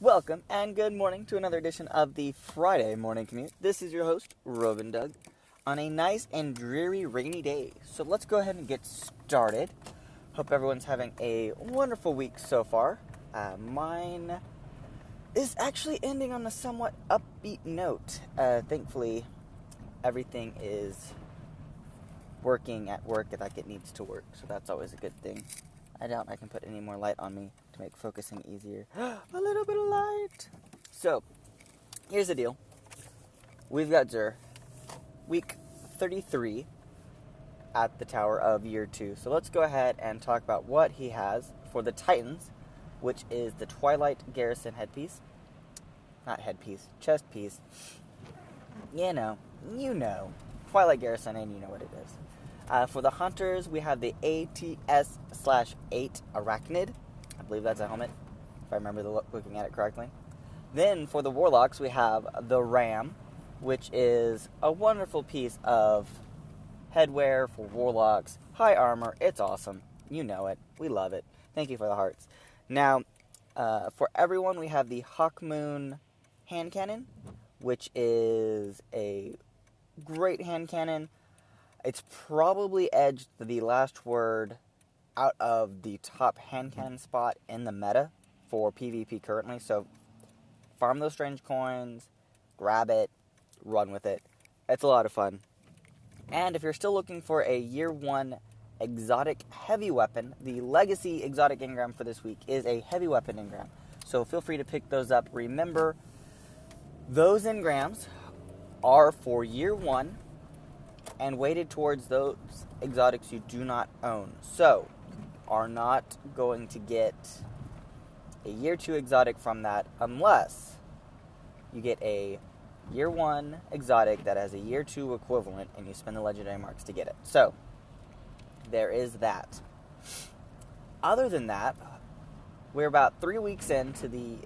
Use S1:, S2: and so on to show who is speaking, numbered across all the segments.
S1: Welcome and good morning to another edition of the Friday Morning Commute. This is your host, Rogan Doug, on a nice and dreary rainy day. So let's go ahead and get started. Hope everyone's having a wonderful week so far. Mine is actually ending on a somewhat upbeat note. Thankfully, everything is working at work like it needs to work, so that's always a good thing. I doubt I can put any more light on me to make focusing easier. A little bit of light! So, here's the deal. We've got Zur, week 33 at the Tower of Year 2. So let's go ahead and talk about what he has for the Titans, which is the Twilight Garrison headpiece. Not headpiece, chest piece. You know. Twilight Garrison, and you know what it is. For the Hunters, we have the ATS/8 Arachnid. I believe that's a helmet, if I remember looking at it correctly. Then, for the Warlocks, we have the Ram, which is a wonderful piece of headwear for Warlocks. High armor, it's awesome. You know it. We love it. Thank you for the hearts. Now, for everyone, we have the Hawkmoon hand cannon, which is a great hand cannon. It's probably edged the last word out of the top hand cannon spot in the meta for PvP currently. So, farm those strange coins, grab it, run with it. It's a lot of fun. And if you're still looking for a Year 1 exotic heavy weapon, the Legacy exotic engram for this week is a heavy weapon engram. So feel free to pick those up. Remember, those engrams are for Year 1 and weighted towards those exotics you do not own. So, are not going to get a Year 2 exotic from that unless you get a Year 1 exotic that has a Year 2 equivalent and you spend the legendary marks to get it. So, there is that. Other than that, we're about 3 weeks into the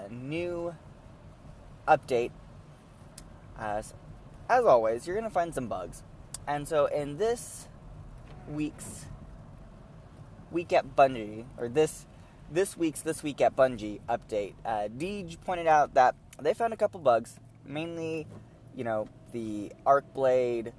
S1: new update. As always, you're going to find some bugs. And so in this week's Week at Bungie, or this week's This Week at Bungie update, Deej pointed out that they found a couple bugs, mainly, the Arc Blade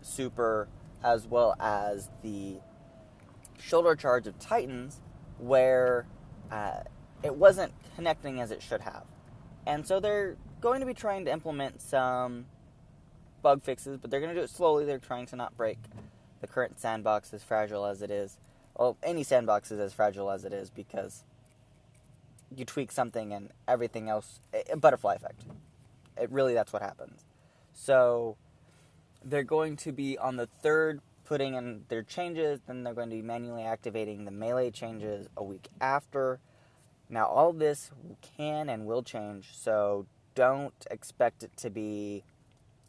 S1: Super, as well as the shoulder charge of Titans, where it wasn't connecting as it should have. And so they're going to be trying to implement some bug fixes, but they're going to do it slowly. They're trying to not break the current sandbox, as fragile as it is. Well, any sandbox is as fragile as it is, because you tweak something and everything else, a butterfly effect. That's what happens. So they're going to be on the third putting in their changes, then they're going to be manually activating the melee changes a week after. Now, all this can and will change, so don't expect it to be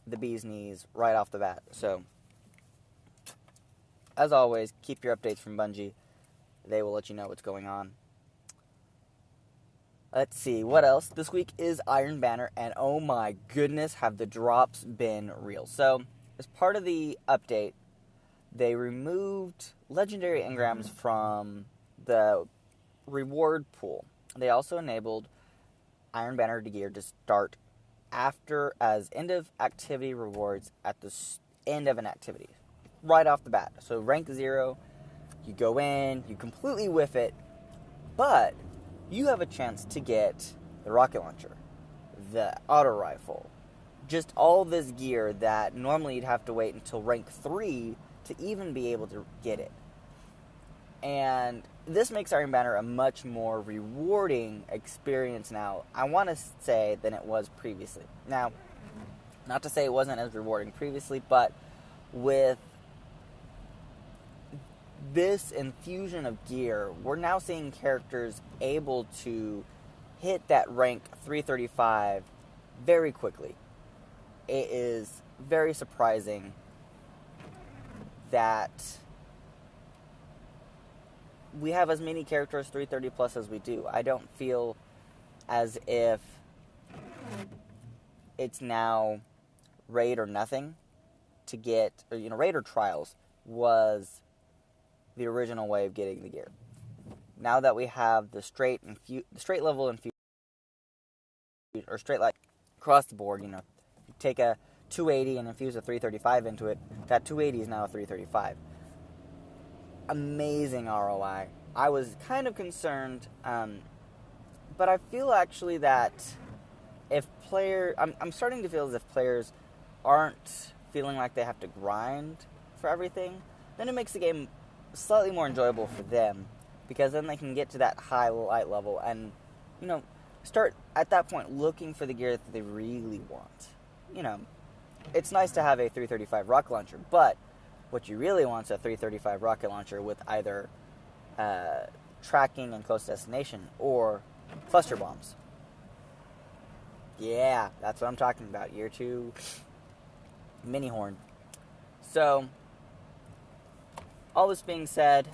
S1: the bee's knees right off the bat. So, as always, keep your updates from Bungie. They will let you know what's going on. Let's see, what else? This week is Iron Banner, and oh my goodness, have the drops been real. So, as part of the update, they removed legendary engrams from the reward pool. They also enabled Iron Banner gear to start as end of activity rewards at the end of an activity, right off the bat. So rank 0, you go in, you completely whiff it, but you have a chance to get the rocket launcher, the auto rifle, just all this gear that normally you'd have to wait until rank 3 to even be able to get it. And this makes Iron Banner a much more rewarding experience now, I want to say, than it was previously. Now, not to say it wasn't as rewarding previously, but with this infusion of gear, we're now seeing characters able to hit that rank 335 very quickly. It is very surprising that we have as many characters 330 plus as we do. I don't feel as if it's now raid or nothing to get, or, raid or trials was the original way of getting the gear. Now that we have the straight level infusion or straight light across the board. You take a 280 and infuse a 335 into it. That 280 is now a 335. Amazing ROI. I was kind of concerned, but I feel actually that if I'm starting to feel as if players aren't feeling like they have to grind for everything, then it makes the game slightly more enjoyable for them, because then they can get to that high light level and, start at that point looking for the gear that they really want. It's nice to have a 335 rocket launcher, but what you really want is a 335 rocket launcher with either tracking and close destination or cluster bombs. Yeah, that's what I'm talking about. Year 2 mini horn. So, all this being said,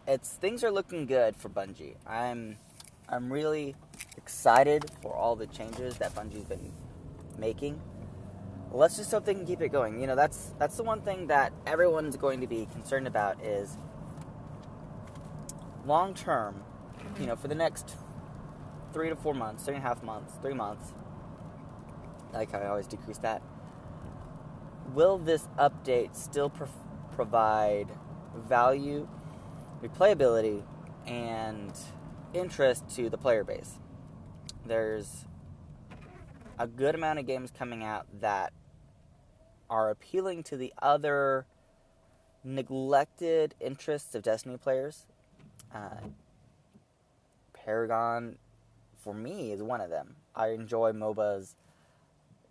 S1: things are looking good for Bungie. I'm really excited for all the changes that Bungie's been making. Let's just hope they can keep it going. That's the one thing that everyone's going to be concerned about is long term, for the next 3 to 4 months, 3.5 months, 3 months. I like how I always decrease that. Will this update still provide value, replayability, and interest to the player base? There's a good amount of games coming out that are appealing to the other neglected interests of Destiny players. Paragon, for me, is one of them. I enjoy MOBAs.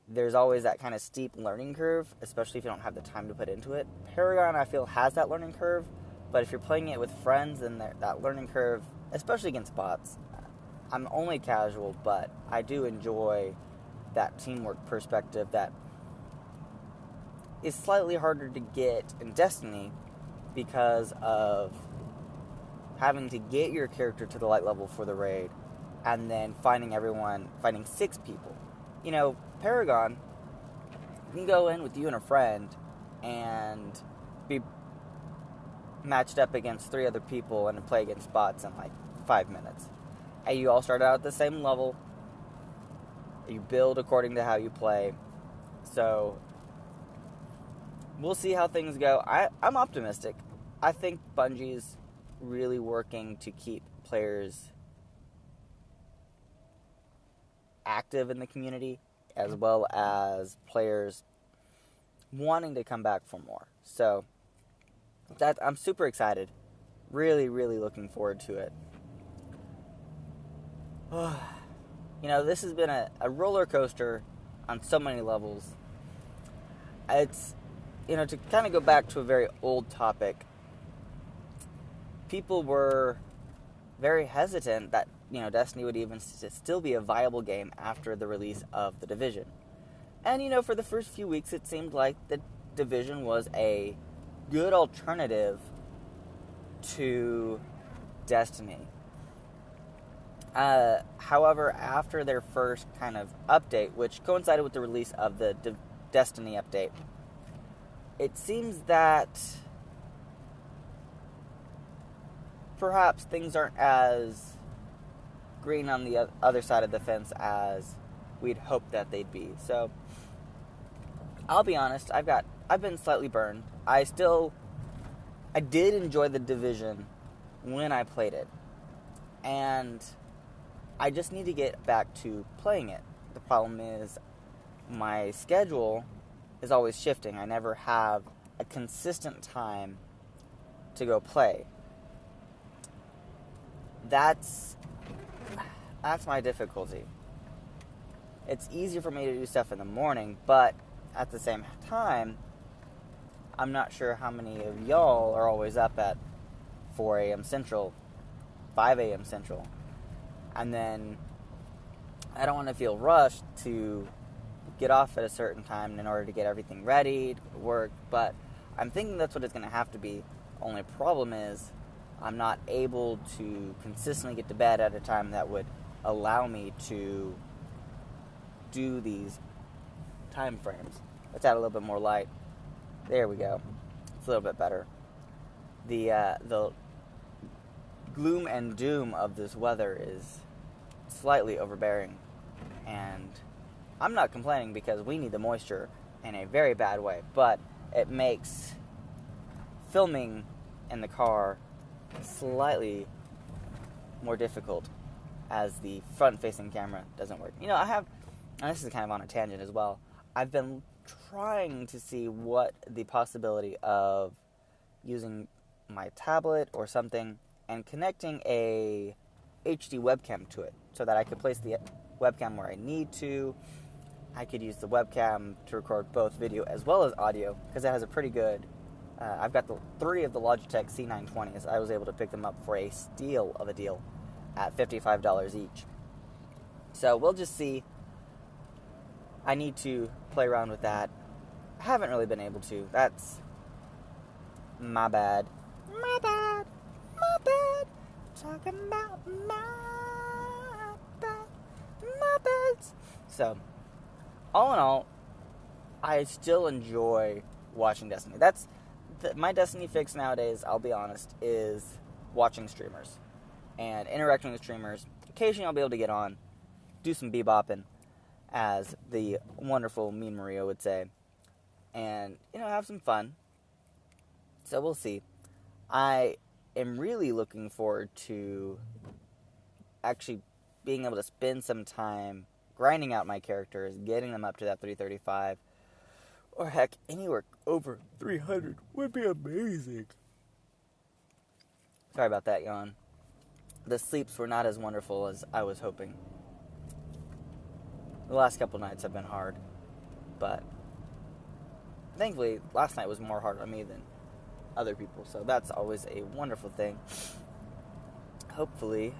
S1: There's always that kind of steep learning curve, especially if you don't have the time to put into it. Paragon, I feel, has that learning curve, but if you're playing it with friends, then that learning curve, especially against bots, I'm only casual, but I do enjoy that teamwork perspective that is slightly harder to get in Destiny because of having to get your character to the light level for the raid and then fighting 6 people. Paragon, you can go in with you and a friend and be matched up against 3 other people and play against bots in 5 minutes. And you all start out at the same level. You build according to how you play. So, we'll see how things go. I'm optimistic. I think Bungie's really working to keep players active in the community, as well as players wanting to come back for more. So, I'm super excited. Really, really looking forward to it. This has been a roller coaster on so many levels. It's, to kind of go back to a very old topic, people were very hesitant that, Destiny would even still be a viable game after the release of The Division. And, for the first few weeks, it seemed like The Division was a good alternative to Destiny. However, after their first kind of update, which coincided with the release of the Destiny update, it seems that perhaps things aren't as green on the other side of the fence as we'd hoped that they'd be. So, I'll be honest, I've been slightly burned. I did enjoy The Division when I played it. And I just need to get back to playing it. The problem is my schedule is always shifting. I never have a consistent time to go play. That's my difficulty. It's easier for me to do stuff in the morning, but at the same time, I'm not sure how many of y'all are always up at 4 a.m. Central, 5 a.m. Central. And then I don't want to feel rushed to get off at a certain time in order to get everything ready to work, but I'm thinking that's what it's going to have to be. Only problem is I'm not able to consistently get to bed at a time that would allow me to do these time frames. Let's add a little bit more light. There we go. It's a little bit better. The gloom and doom of this weather is slightly overbearing, And I'm not complaining because we need the moisture in a very bad way, but it makes filming in the car slightly more difficult as the front-facing camera doesn't work. You know, and this is kind of on a tangent as well, I've been trying to see what the possibility of using my tablet or something and connecting a HD webcam to it so that I could place the webcam where I need to. I could use the webcam to record both video as well as audio because it has a pretty good... I've got the 3 of the Logitech C920s. I was able to pick them up for a steal of a deal at $55 each. So we'll just see. I need to play around with that. I haven't really been able to. That's my bad. My bad. My bad. Talking about my bad. My bad. So, all in all, I still enjoy watching Destiny. That's my Destiny fix nowadays, I'll be honest, is watching streamers and interacting with streamers. Occasionally I'll be able to get on, do some bebopping, as the wonderful Me Maria would say, and, you know, have some fun. So we'll see. I am really looking forward to actually being able to spend some time grinding out my characters, getting them up to that 335, or heck, anywhere over 300 would be amazing. Sorry about that, yawn. The sleeps were not as wonderful as I was hoping. The last couple nights have been hard, but thankfully, last night was more hard on me than other people, so that's always a wonderful thing. Hopefully,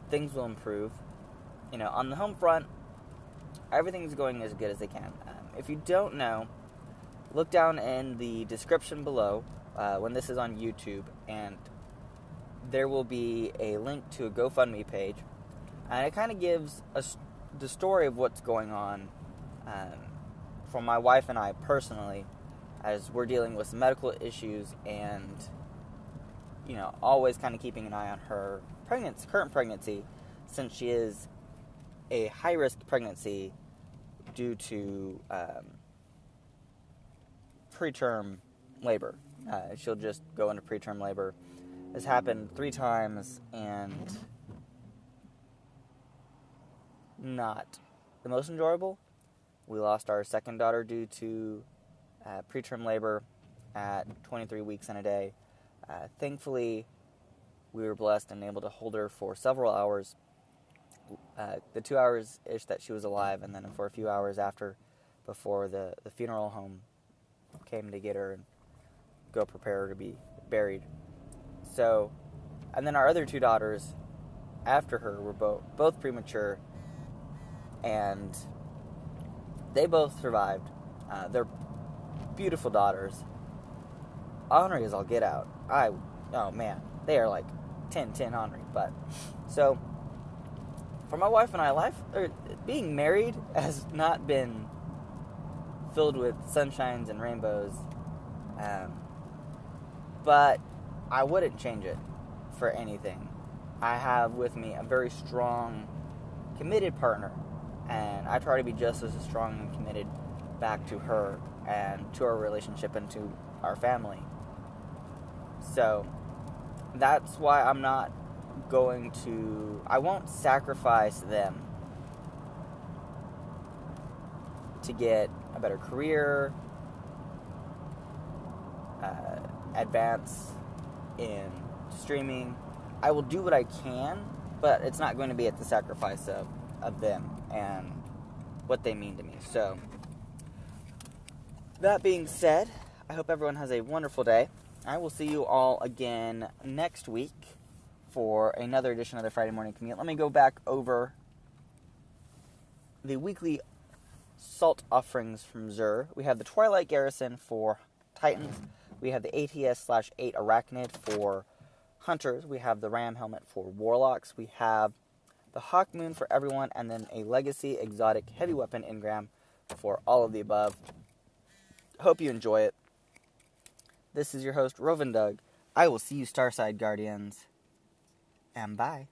S1: things will improve. You know, on the home front, everything's going as good as they can. If you don't know, look down in the description below when this is on YouTube, and there will be a link to a GoFundMe page, and it kind of gives the story of what's going on for my wife and I personally, as we're dealing with some medical issues and, you know, always kind of keeping an eye on her current pregnancy, since she is a high-risk pregnancy due to preterm labor. She'll just go into preterm labor. It's happened 3 times, and not the most enjoyable. We lost our second daughter due to preterm labor at 23 weeks and a day. Thankfully, we were blessed and able to hold her for several hours. The 2 hours-ish that she was alive, and then for a few hours after, before the funeral home came to get her and go prepare her to be buried. So, and then our other 2 daughters after her were both premature, and they both survived. They're beautiful daughters. Ornery as I'll get out. Oh man, they are like 10 ornery. But, so, for my wife and I, being married has not been filled with sunshines and rainbows, but I wouldn't change it for anything. I have with me a very strong, committed partner, and I try to be just as strong and committed back to her and to our relationship and to our family. So, that's why I won't sacrifice them to get a better career, advance in streaming. I will do what I can, but it's not going to be at the sacrifice of them and what they mean to me. So, that being said, I hope everyone has a wonderful day. I will see you all again next week for another edition of the Friday Morning Commute. Let me go back over the weekly salt offerings from Xur. We have the Twilight Garrison for Titans. We have the ATS/8 Arachnid for Hunters. We have the Ram Helmet for Warlocks. We have the Hawk Moon for everyone, and then a Legacy Exotic Heavy Weapon Engram for all of the above. Hope you enjoy it. This is your host, Rovin Doug. I will see you Starside Guardians. And bye.